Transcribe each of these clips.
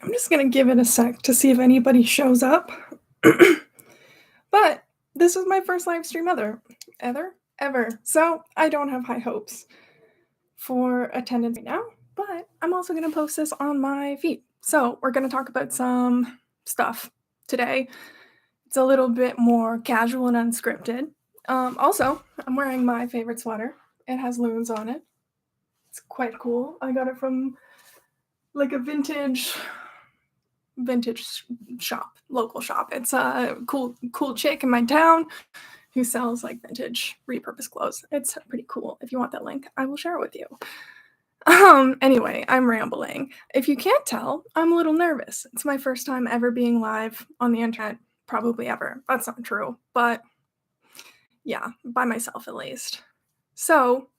I'm just gonna give it a sec to see if anybody shows up. But this is my first live stream ever. So I don't have high hopes for attendance right now, but I'm also gonna post this on my feed. So we're gonna talk about some stuff today. It's a little bit more casual and unscripted. Also, I'm wearing my favorite sweater. It has loons on it. It's quite cool. I got it from like a vintage shop, local shop. It's a cool chick in my town who sells like vintage repurposed clothes. It's pretty cool. If you want that link, I will share it with you. Anyway, I'm rambling. If you can't tell, I'm a little nervous. It's my first time ever being live on the internet, probably ever. That's not true, but yeah, by myself at least. So,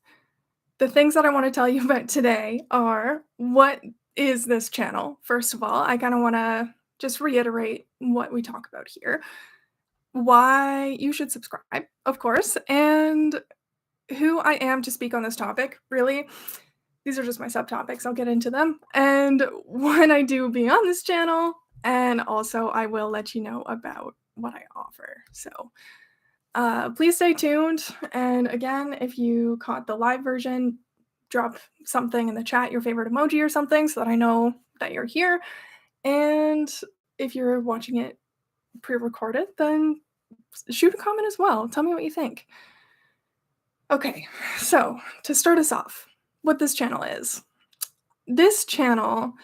the things that I want to tell you about today are what is this channel? First of all, I kind of want to just reiterate what we talk about here, why you should subscribe, of course, and who I am to speak on this topic. Really, these are just my subtopics. I'll get into them, and what I do beyond this channel, and also I will let you know about what I offer. So, please stay tuned. And again, if you caught the live version, drop something in the chat, your favorite emoji or something, so that I know that you're here. And if you're watching it pre-recorded, then shoot a comment as well. Tell me what you think. Okay, so to start us off, what this channel is. This channel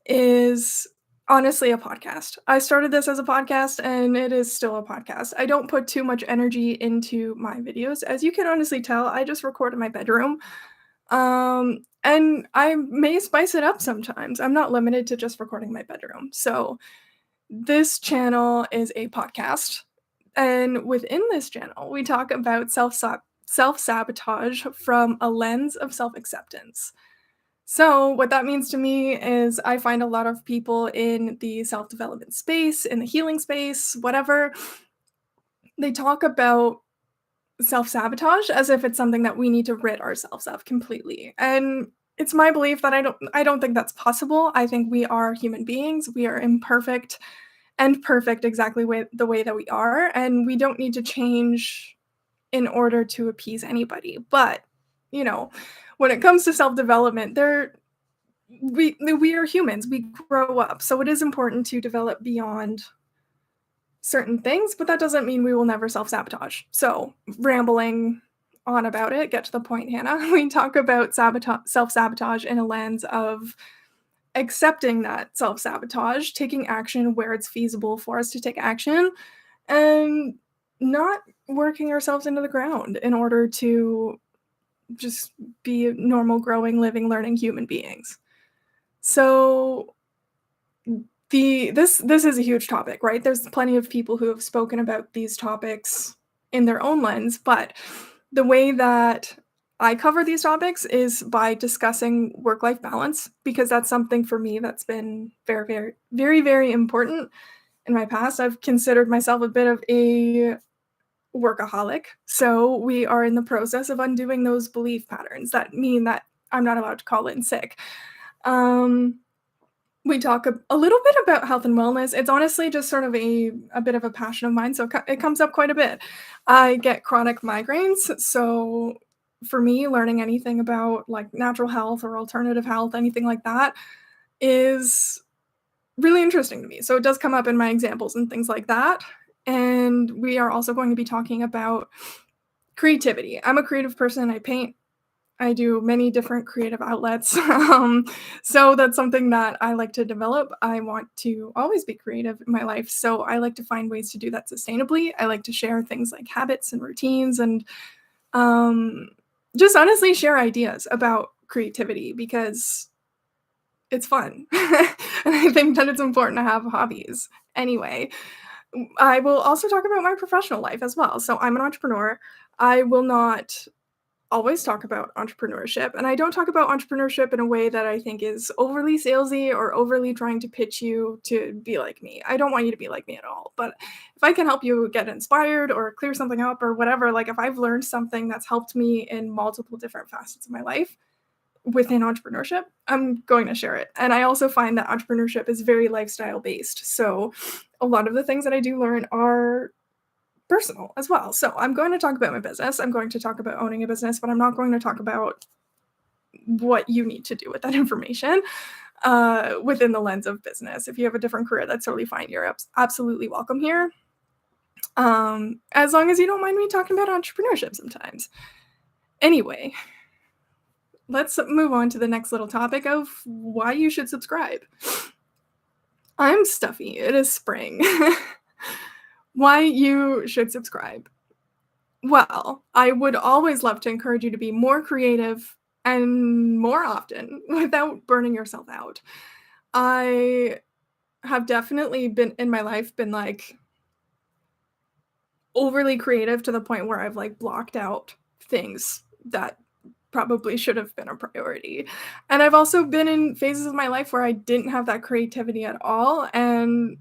is honestly a podcast. I started this as a podcast and it is still a podcast. I don't put too much energy into my videos. As you can honestly tell, I just record in my bedroom. And I may spice it up sometimes. I'm not limited to just recording my bedroom. So this channel is a podcast. And within this channel, we talk about self-sabotage from a lens of self-acceptance. So what that means to me is I find a lot of people in the self-development space, in the healing space, whatever, they talk about self-sabotage as if it's something that we need to rid ourselves of completely. And it's my belief that I don't think that's possible. I think we are human beings. We are imperfect and perfect exactly the way that we are, and we don't need to change in order to appease anybody. But, you know, when it comes to self-development, we are humans. We grow up. So it is important to develop beyond certain things, but that doesn't mean we will never self-sabotage. So, rambling on about it, get to the point, Hannah. We talk about self-sabotage in a lens of accepting that self-sabotage, taking action where it's feasible for us to take action, and not working ourselves into the ground in order to just be normal, growing, living, learning human beings. So this is a huge topic, right? There's plenty of people who have spoken about these topics in their own lens, but the way that I cover these topics is by discussing work-life balance, because that's something for me that's been very, very, very, very important in my past. I've considered myself a bit of a workaholic, so we are in the process of undoing those belief patterns that mean that I'm not allowed to call in sick. We talk a little bit about health and wellness. It's honestly just sort of a bit of a passion of mine, so it comes up quite a bit. I get chronic migraines, so for me, learning anything about like natural health or alternative health, anything like that, is really interesting to me. So it does come up in my examples and things like that. And we are also going to be talking about creativity. I'm a creative person. I paint. I do many different creative outlets. So that's something that I like to develop. I want to always be creative in my life. So I like to find ways to do that sustainably. I like to share things like habits and routines and just honestly share ideas about creativity because it's fun. And I think that it's important to have hobbies. Anyway, I will also talk about my professional life as well. So I'm an entrepreneur. I will not always talk about entrepreneurship, and I don't talk about entrepreneurship in a way that I think is overly salesy or overly trying to pitch you to be like me. I don't want you to be like me at all, but if I can help you get inspired or clear something up or whatever, like if I've learned something that's helped me in multiple different facets of my life, within entrepreneurship, I'm going to share it. And I also find that entrepreneurship is very lifestyle based. So a lot of the things that I do learn are personal as well. So I'm going to talk about my business. I'm going to talk about owning a business, but I'm not going to talk about what you need to do with that information within the lens of business. If you have a different career, that's totally fine. You're absolutely welcome here. As long as you don't mind me talking about entrepreneurship sometimes. Anyway, let's move on to the next little topic of why you should subscribe. I'm stuffy. It is spring. Why you should subscribe. Well, I would always love to encourage you to be more creative and more often without burning yourself out. I have definitely been in my life been like overly creative to the point where I've like blocked out things that probably should have been a priority. And I've also been in phases of my life where I didn't have that creativity at all, and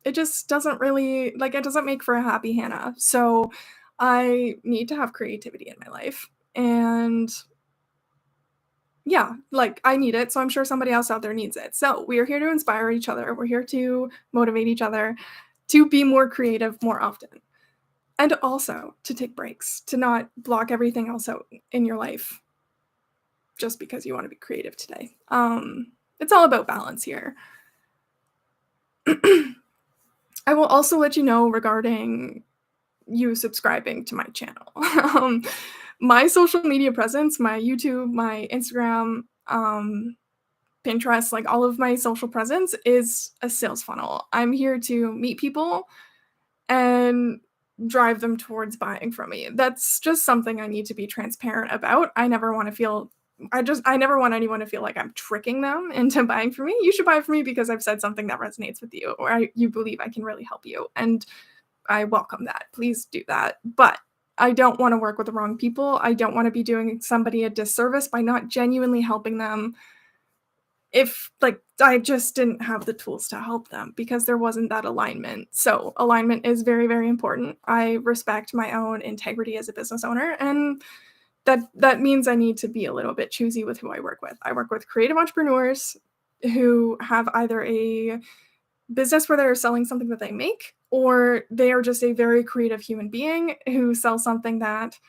it just doesn't really like it doesn't make for a happy Hannah. So I need to have creativity in my life. And yeah, like I need it. So I'm sure somebody else out there needs it. So we are here to inspire each other. We're here to motivate each other to be more creative more often. And also to take breaks, to not block everything else out in your life just because you want to be creative today. It's all about balance here. I will also let you know regarding you subscribing to my channel. My social media presence, my YouTube, my Instagram, Pinterest, like all of my social presence is a sales funnel. I'm here to meet people and drive them towards buying from me. That's just something I need to be transparent about. I never want want anyone to feel like I'm tricking them into buying from me. You should buy from me because I've said something that resonates with you or you believe I can really help you. And I welcome that. Please do that. But I don't want to work with the wrong people. I don't want to be doing somebody a disservice by not genuinely helping them if like I just didn't have the tools to help them because there wasn't that alignment. So alignment is very, very important. I respect my own integrity as a business owner, and that means I need to be a little bit choosy with who I work with. I work with creative entrepreneurs who have either a business where they're selling something that they make, or they are just a very creative human being who sells something that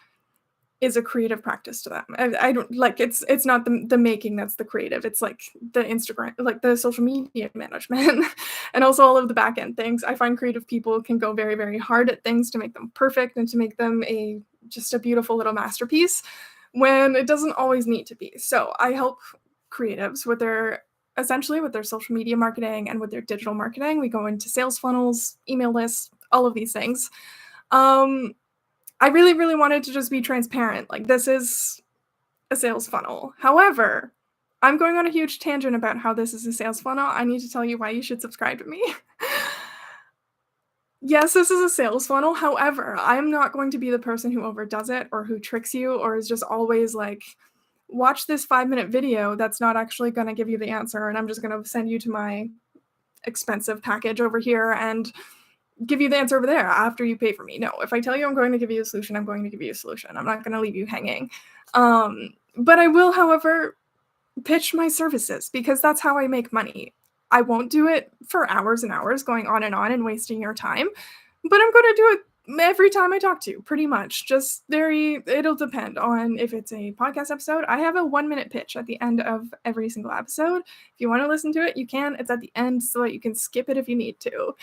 is a creative practice to them. I don't like it's not the making that's the creative. It's like the Instagram, like the social media management and also all of the back end things. I find creative people can go very, very hard at things to make them perfect and to make them just a beautiful little masterpiece when it doesn't always need to be. So I help creatives with their social media marketing and with their digital marketing. We go into sales funnels, email lists, all of these things. I really, really wanted to just be transparent. Like, this is a sales funnel. However, I'm going on a huge tangent about how this is a sales funnel. I need to tell you why you should subscribe to me. Yes, this is a sales funnel. However, I'm not going to be the person who overdoes it or who tricks you or is just always like, watch this 5-minute video that's not actually going to give you the answer. And I'm just going to send you to my expensive package over here and give you the answer over there after you pay for me. No, if I tell you I'm going to give you a solution, I'm going to give you a solution. I'm not going to leave you hanging. But I will, however, pitch my services because that's how I make money. I won't do it for hours and hours going on and wasting your time, but I'm going to do it every time I talk to you, pretty much. It'll depend on if it's a podcast episode. I have a 1-minute pitch at the end of every single episode. If you want to listen to it, you can. It's at the end so that you can skip it if you need to.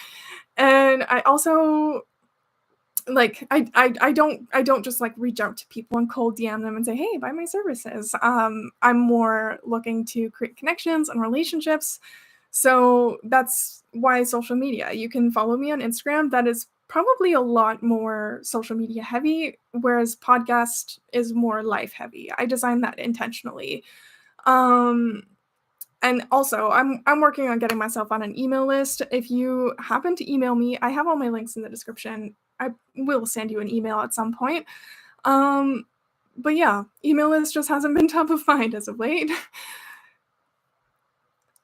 And I also like I don't just like reach out to people and cold DM them and say, hey, buy my services. I'm more looking to create connections and relationships. So that's why social media. You can follow me on Instagram. That is probably a lot more social media heavy, whereas podcast is more life heavy. I designed that intentionally. And also, I'm working on getting myself on an email list. If you happen to email me, I have all my links in the description. I will send you an email at some point. But yeah, email list just hasn't been top of mind as of late.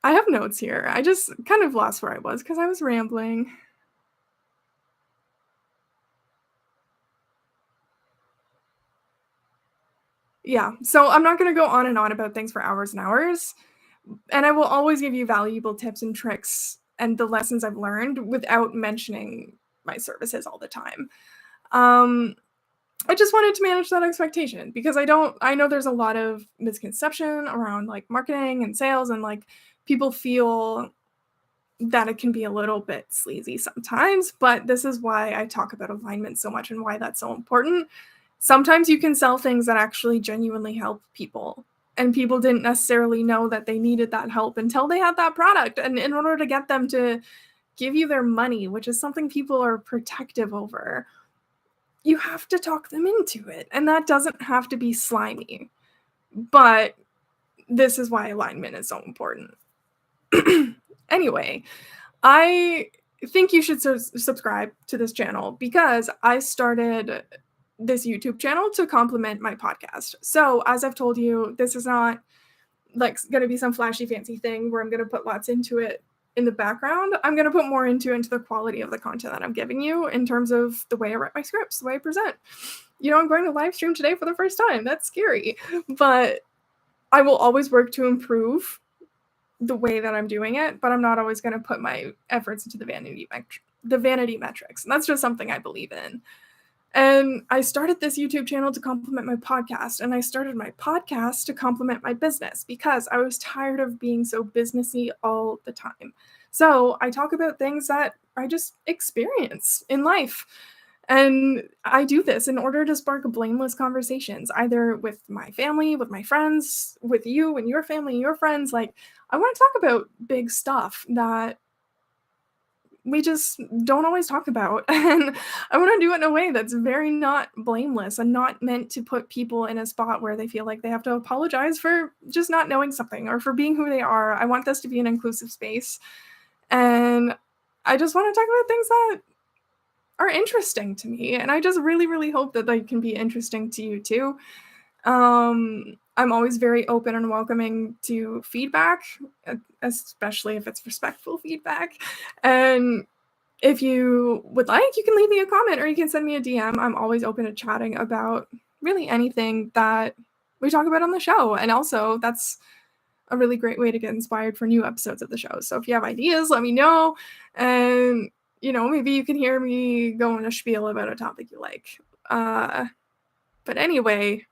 I have notes here. I just kind of lost where I was because I was rambling. Yeah, so I'm not gonna go on and on about things for hours and hours, and I will always give you valuable tips and tricks and the lessons I've learned without mentioning my services all the time. Um, I just wanted to manage that expectation because I know there's a lot of misconception around, like, marketing and sales, and, like, people feel that it can be a little bit sleazy sometimes, but this is why I talk about alignment so much and why that's so important. Sometimes you can sell things that actually genuinely help people, and people didn't necessarily know that they needed that help until they had that product, and in order to get them to give you their money, which is something people are protective over, you have to talk them into it, and that doesn't have to be slimy, but this is why alignment is so important. Anyway, I think you should subscribe to this channel because I started this YouTube channel to complement my podcast. So, as I've told you, this is not like going to be some flashy fancy thing where I'm going to put lots into it in the background. I'm going to put more into the quality of the content that I'm giving you in terms of the way I write my scripts, the way I present. You know, I'm going to live stream today for the first time. That's scary, but I will always work to improve the way that I'm doing it, but I'm not always going to put my efforts into the vanity metrics. And that's just something I believe in. And I started this YouTube channel to complement my podcast, and I started my podcast to complement my business because I was tired of being so businessy all the time. So I talk about things that I just experience in life. And I do this in order to spark blameless conversations, either with my family, with my friends, with you and your family and your friends. Like, I want to talk about big stuff that we just don't always talk about. And I want to do it in a way that's very not blameless and not meant to put people in a spot where they feel like they have to apologize for just not knowing something or for being who they are. I want this to be an inclusive space. And I just want to talk about things that are interesting to me. And I just really, really hope that they can be interesting to you too. I'm always very open and welcoming to feedback, especially if it's respectful feedback. And if you would like, you can leave me a comment or you can send me a DM. I'm always open to chatting about really anything that we talk about on the show. And also, that's a really great way to get inspired for new episodes of the show. So if you have ideas, let me know. And, you know, maybe you can hear me go on a spiel about a topic you like. But anyway,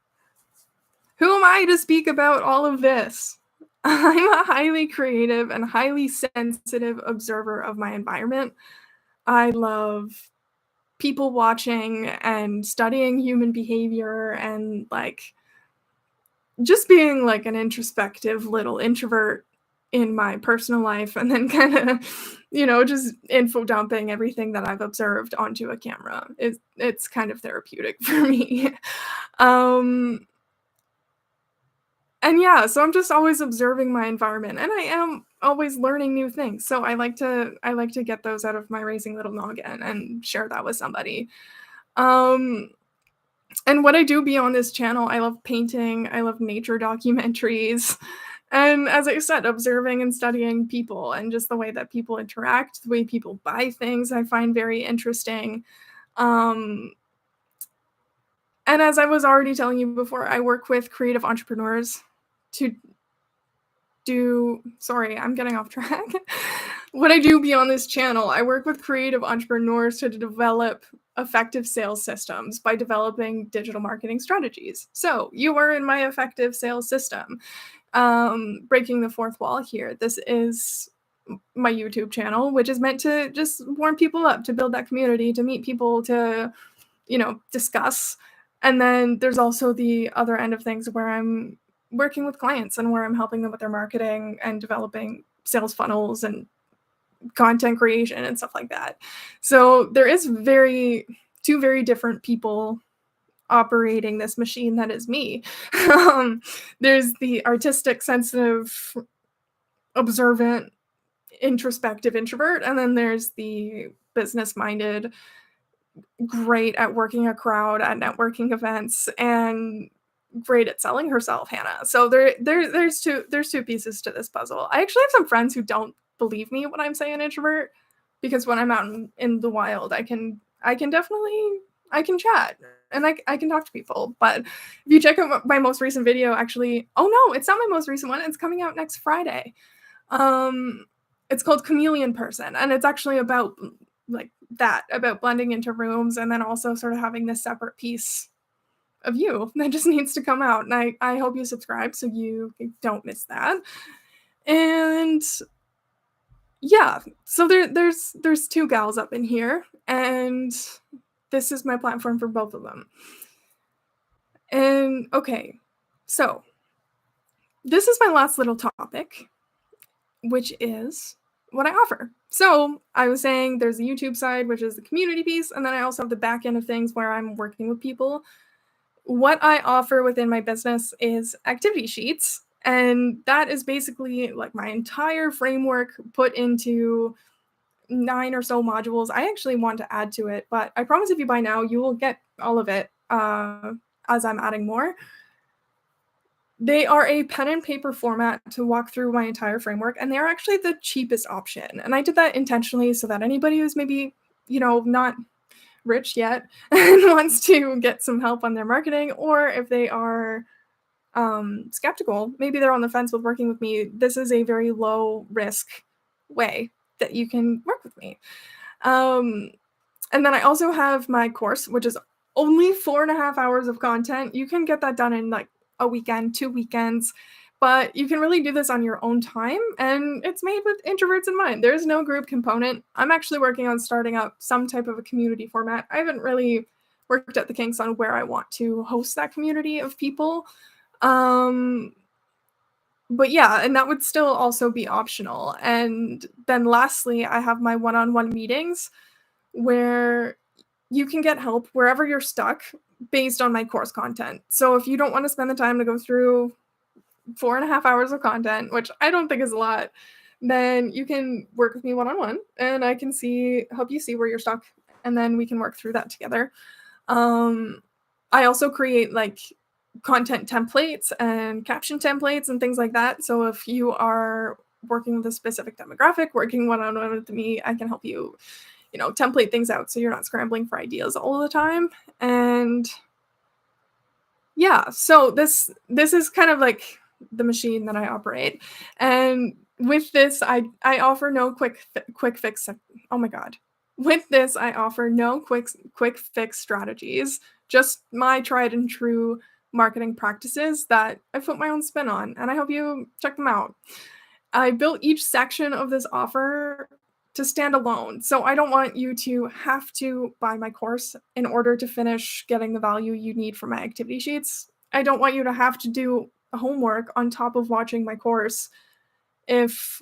who am I to speak about all of this? I'm a highly creative and highly sensitive observer of my environment. I love people watching and studying human behavior and, like, just being like an introspective little introvert in my personal life, and then kind of, you know, just info dumping everything that I've observed onto a camera. It's kind of therapeutic for me. Um And yeah, so I'm just always observing my environment, and I am always learning new things. So I like to get those out of my racing little noggin and share that with somebody. Um, and what I do beyond this channel, I love painting, I love nature documentaries, and as I said, observing and studying people and just the way that people interact, the way people buy things, I find very interesting. Um, and as I was already telling you before, I work with creative entrepreneurs to sorry, I'm getting off track. What I do beyond this channel, I work with creative entrepreneurs to develop effective sales systems by developing digital marketing strategies. So you are in my effective sales system. Breaking the fourth wall here. This is my YouTube channel, which is meant to just warm people up, to build that community, to meet people, to, you know, discuss. And then there's also the other end of things where I'm working with clients and where I'm helping them with their marketing and developing sales funnels and content creation and stuff like that. So there is two very different people operating this machine that is me. There's the artistic, sensitive, observant, introspective introvert, and then there's the business-minded, great at working a crowd at networking events and great at selling herself, Hannah. So there's two pieces to this puzzle. I actually have some friends who don't believe me when I'm saying introvert, because when I'm out in the wild, I can definitely I can chat. and I can talk to people. But if you check out my most recent video, actually, oh no, it's not my most recent one. It's coming out next Friday. It's called Chameleon Person, and it's actually about like that, about blending into rooms, and then also sort of having this separate piece of you that just needs to come out. And I hope you subscribe so you don't miss that. And yeah, so there's two gals up in here, and this is my platform for both of them. And okay, so this is my last little topic, which is what I offer. So I was saying there's the YouTube side, which is the community piece, and then I also have the back end of things where I'm working with people. What I offer within my business is activity sheets, and that is basically like my entire framework put into 9 or so modules. I actually want to add to it, but I promise if you buy now, you will get all of it as I'm adding more. They are a pen and paper format to walk through my entire framework, and they're actually the cheapest option. And I did that intentionally so that anybody who's maybe, not rich yet and wants to get some help on their marketing, or if they are skeptical, maybe they're on the fence with working with me, this is a very low risk way that you can work with me. And then I also have my course, which is only 4.5 hours of content. You can get that done in like a weekend, 2 weekends, but you can really do this on your own time, and it's made with introverts in mind. There's no group component. I'm actually working on starting up some type of a community format. I haven't really worked out the kinks on where I want to host that community of people. But yeah, and that would still also be optional. And then lastly, I have my one-on-one meetings where you can get help wherever you're stuck based on my course content. So if you don't want to spend the time to go through 4.5 hours of content, which I don't think is a lot, then you can work with me one-on-one, and I can help you see where you're stuck, and then we can work through that together. I also create like content templates and caption templates and things like that. So if you are working with a specific demographic, working one-on-one with me, I can help you, template things out so you're not scrambling for ideas all the time. And yeah, so this is kind of like the machine that I operate. And with this, I offer no quick fix. Oh my God. With this, I offer no quick fix strategies, just my tried and true marketing practices that I put my own spin on, and I hope you check them out. I built each section of this offer to stand alone. So I don't want you to have to buy my course in order to finish getting the value you need from my activity sheets. I don't want you to have to do homework on top of watching my course. If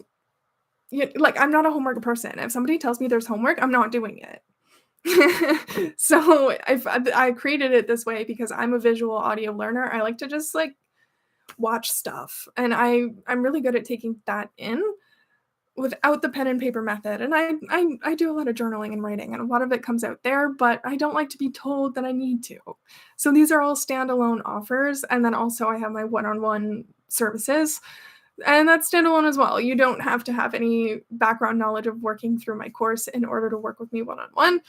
I'm not a homework person. If somebody tells me there's homework, I'm not doing it. So I created it this way because I'm a visual audio learner. I like to just like watch stuff, and I'm really good at taking that in without the pen and paper method. And I do a lot of journaling and writing, and a lot of it comes out there, but I don't like to be told that I need to. So these are all standalone offers, and then also I have my one-on-one services, and that's standalone as well. You don't have to have any background knowledge of working through my course in order to work with me one-on-one.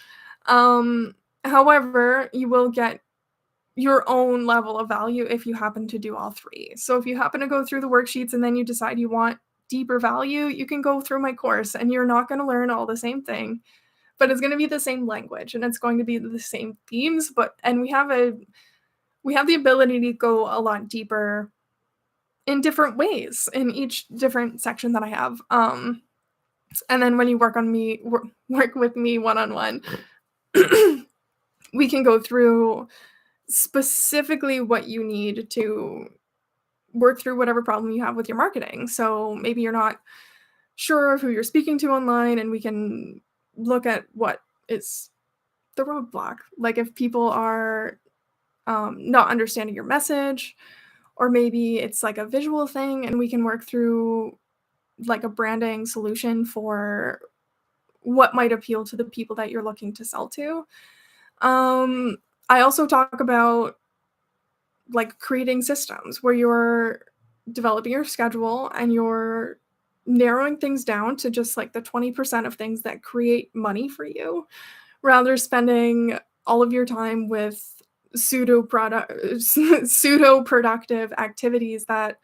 However, you will get your own level of value if you happen to do all three. So if you happen to go through the worksheets and then you decide you want deeper value, you can go through my course, and you're not going to learn all the same thing, but it's going to be the same language, and it's going to be the same themes, and we have the ability to go a lot deeper in different ways in each different section that I have. And then when you work with me one-on-one, we can go through specifically what you need to work through whatever problem you have with your marketing. So maybe you're not sure of who you're speaking to online, and we can look at what is the roadblock. Like if people are not understanding your message, or maybe it's like a visual thing, and we can work through like a branding solution for what might appeal to the people that you're looking to sell to. I also talk about like creating systems where you're developing your schedule and you're narrowing things down to just like the 20% of things that create money for you, rather spending all of your time with pseudo productive activities that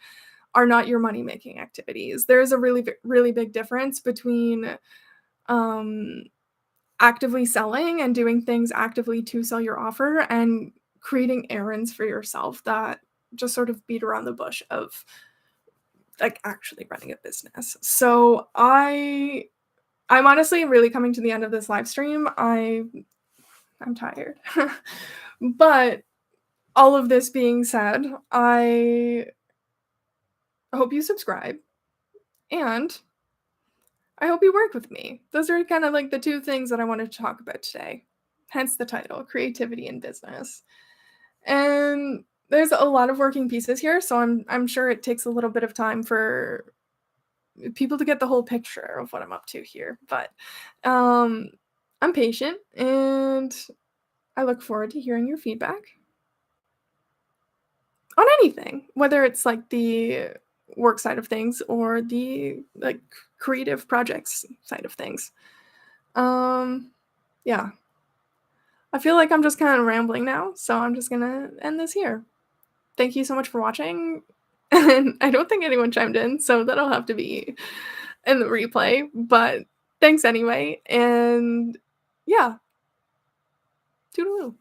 are not your money making activities. There's a really big difference between um, actively selling and doing things actively to sell your offer and creating errands for yourself that just sort of beat around the bush of like actually running a business. So I'm honestly really coming to the end of this live stream. I'm tired. But all of this being said, I hope you subscribe and I hope you work with me. Those are kind of like the two things that I wanted to talk about today. Hence the title, creativity in business. And there's a lot of working pieces here, so I'm sure it takes a little bit of time for people to get the whole picture of what I'm up to here. But I'm patient and I look forward to hearing your feedback on anything, whether it's like the work side of things or the like creative projects side of things. Um, yeah, I feel like I'm just kind of rambling now, so I'm just gonna end this here. Thank you so much for watching. And I don't think anyone chimed in, so that'll have to be in the replay. But thanks anyway. And yeah, toodaloo.